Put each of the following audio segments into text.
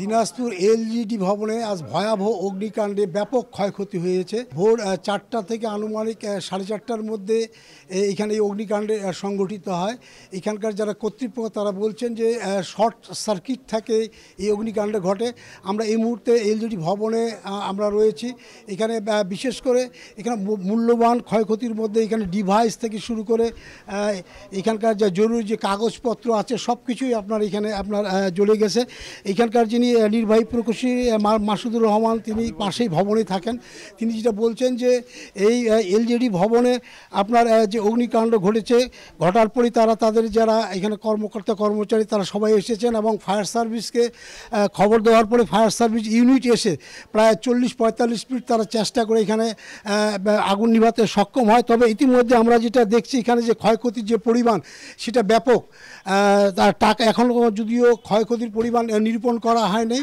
Dinajpur LGD ভবনে আজ ভয়াবহ অগ্নিকাণ্ডে ব্যাপক ক্ষয়ক্ষতি হয়েছে। ভোর 4টা থেকে আনুমানিক 4:30টার মধ্যে এখানে এই অগ্নিকাণ্ডে সংগঠিত হয়। এখানকার যারা কর্তৃপক্ষ তারা বলছেন যে শর্ট সার্কিট থেকে এই অগ্নিকাণ্ড ঘটে। আমরা এই মুহূর্তে এলজিডি ভবনে আমরা রয়েছি। এখানে বিশেষ করে এখানে মূল্যবান ক্ষয়ক্ষতির মধ্যে এখানে ডিভাইস থেকে শুরু করে এখানকার যা জরুরি যে কাগজপত্র আছে সব কিছুই এখানে জ্বলে গেছে। এখানকার যিনি নির্বাহী প্রকৌশলী মাসুদুর রহমান তিনি পাশেই ভবনে থাকেন। তিনি যেটা বলছেন যে এই এলজিডি ভবনে যে অগ্নিকাণ্ড ঘটার পরই তাদের যারা এখানে কর্মকর্তা কর্মচারী তারা সবাই এসেছেন এবং ফায়ার সার্ভিসকে খবর দেওয়ার পরে ফায়ার সার্ভিস ইউনিট এসে প্রায় 40-45 মিনিট তারা চেষ্টা করে এখানে আগুন নিভাতে সক্ষম হয়। তবে ইতিমধ্যে আমরা যেটা দেখছি এখানে যে ক্ষয়ক্ষতির যে পরিমাণ সেটা ব্যাপক। তার টাকা এখনও যদিও ক্ষয়ক্ষতির পরিমাণ নিরূপণ করা হয়নি।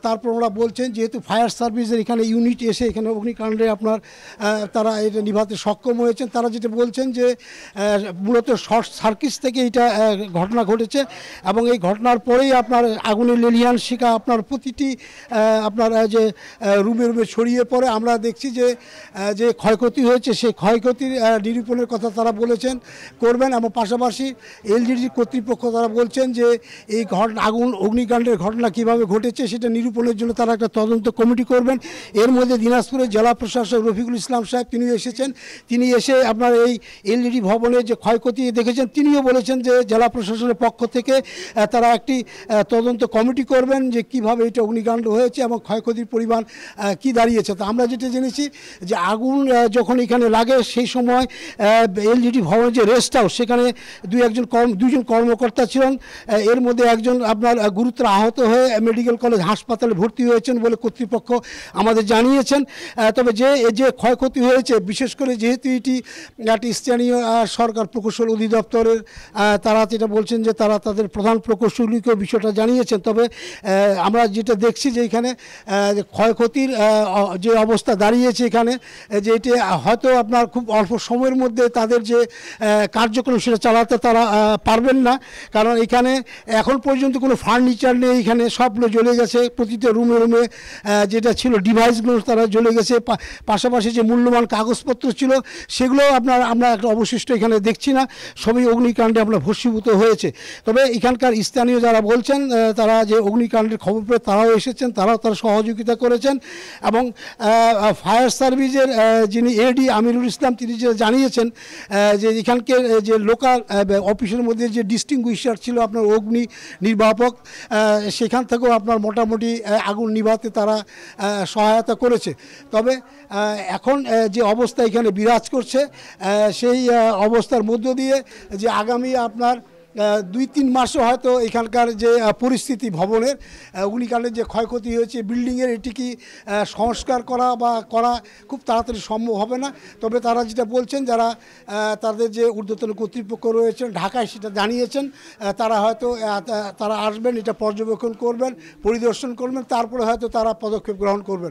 তারপর ওরা বলছেন যেহেতু ফায়ার সার্ভিসের এখানে ইউনিট এসে এখানে অগ্নিকাণ্ডে তারা এটা নিভাতে সক্ষম হয়েছেন। তারা যেটা বলছেন যে মূলত শর্ট সার্কিট থেকে এটা ঘটনা ঘটেছে এবং এই ঘটনার পরেই আগুনের লেলিহান শিখা প্রতিটি যে রুমে রুমে ছড়িয়ে পড়ে। আমরা দেখছি যে ক্ষয়ক্ষতি হয়েছে সেই ক্ষয়ক্ষতির নিরূপণের কথা তারা বলেছেন করবেন এবং পাশাপাশি এলজিডির কর্তৃপক্ষ তারা বলছেন যে এই অগ্নিকাণ্ডের ঘটনা কিভাবে ঘটেছে সেটা নিরূপণের জন্য তারা একটা তদন্ত কমিটি করবেন। এর মধ্যে দিনাজপুরের জেলা প্রশাসক রফিকুল ইসলাম সাহেব তিনিও এসেছেন। তিনি এসে এই এলজিডি ভবনের যে ক্ষয়ক্ষতি দেখেছেন তিনিও বলেছেন যে জেলা প্রশাসনের পক্ষ থেকে তারা একটি তদন্ত কমিটি করবেন যে কিভাবে এটা অগ্নিকাণ্ড হয়েছে এবং ক্ষয়ক্ষতির পরিমাণ কি দাঁড়িয়েছে। তো আমরা যেটা জেনেছি যে আগুন যখন এখানে লাগে সেই সময় এলজিডি ভবনের যে রেস্ট হাউস সেখানে দুইজন কর্মকর্তা ছিলেন। এর মধ্যে একজন গুরুতর আহত হয়ে মেডিকেল কলেজ হাসপাতালে ভর্তি হয়েছেন বলে কর্তৃপক্ষ আমাদের জানিয়েছেন। তবে যে ক্ষয়ক্ষতি হয়েছে বিশেষ করে যেহেতু এটি একটি স্থানীয় সরকার প্রকৌশল অধিদপ্তরের তারা যেটা বলছেন যে তারা তাদের প্রধান প্রকৌশলীকে বিষয়টা জানিয়েছেন। তবে আমরা যেটা দেখছি যে এখানে ক্ষয়ক্ষতির যে অবস্থা দাঁড়িয়েছে এখানে যে এটি হয়তো খুব অল্প সময়ের মধ্যে তাদের যে কার্যক্রম সেটা চালাতে তারা পারবেন না, কারণ এখানে এখন পর্যন্ত কোনো ফার্নিচার নেই। এখানে সবগুলো জ্বলে গেছে, প্রতিটা রুমে রুমে যেটা ছিল ডিভাইসগুলো তারা জ্বলে গেছে। পাশাপাশি যে মূল্যবান কাগজপত্র ছিল সেগুলো আমরা একটা অবশিষ্ট এখানে দেখছি না, সবই অগ্নিকাণ্ডে ভস্মীভূত হয়েছে। তবে এখানকার স্থানীয় যারা বলছেন তারা যে অগ্নিকাণ্ডের খবর পেয়ে তারাও এসেছেন, তারা সহযোগিতা করেছেন এবং ফায়ার সার্ভিসের যিনি এডি আমিরুল ইসলাম তিনি যে জানিয়েছেন যে এখানকার যে লোকাল অফিসের মধ্যে যে ডিস্টিংগুইশার ছিল অগ্নি নির্বাপক সেখান থেকেও মোটামুটি আগুন নিভাতে তারা সহায়তা করেছে। তবে এখন যে অবস্থা এখানে বিরাজ করছে সেই অবস্থার মধ্য দিয়ে যে আগামী 2-3 মাসও হয়তো এখানকার যে পরিস্থিতি ভবনের অগ্নিকাণ্ডের যে ক্ষয়ক্ষতি হয়েছে বিল্ডিংয়ের এটি কি সংস্কার করা খুব তাড়াতাড়ি সম্ভব হবে না। তবে তারা যেটা বলছেন যারা তাদের যে ঊর্ধ্বতন কর্তৃপক্ষ রয়েছেন ঢাকায় সেটা জানিয়েছেন তারা হয়তো তারা আসবেন, এটা পর্যবেক্ষণ করবেন, পরিদর্শন করবেন, তারপরে হয়তো তারা পদক্ষেপ গ্রহণ করবেন।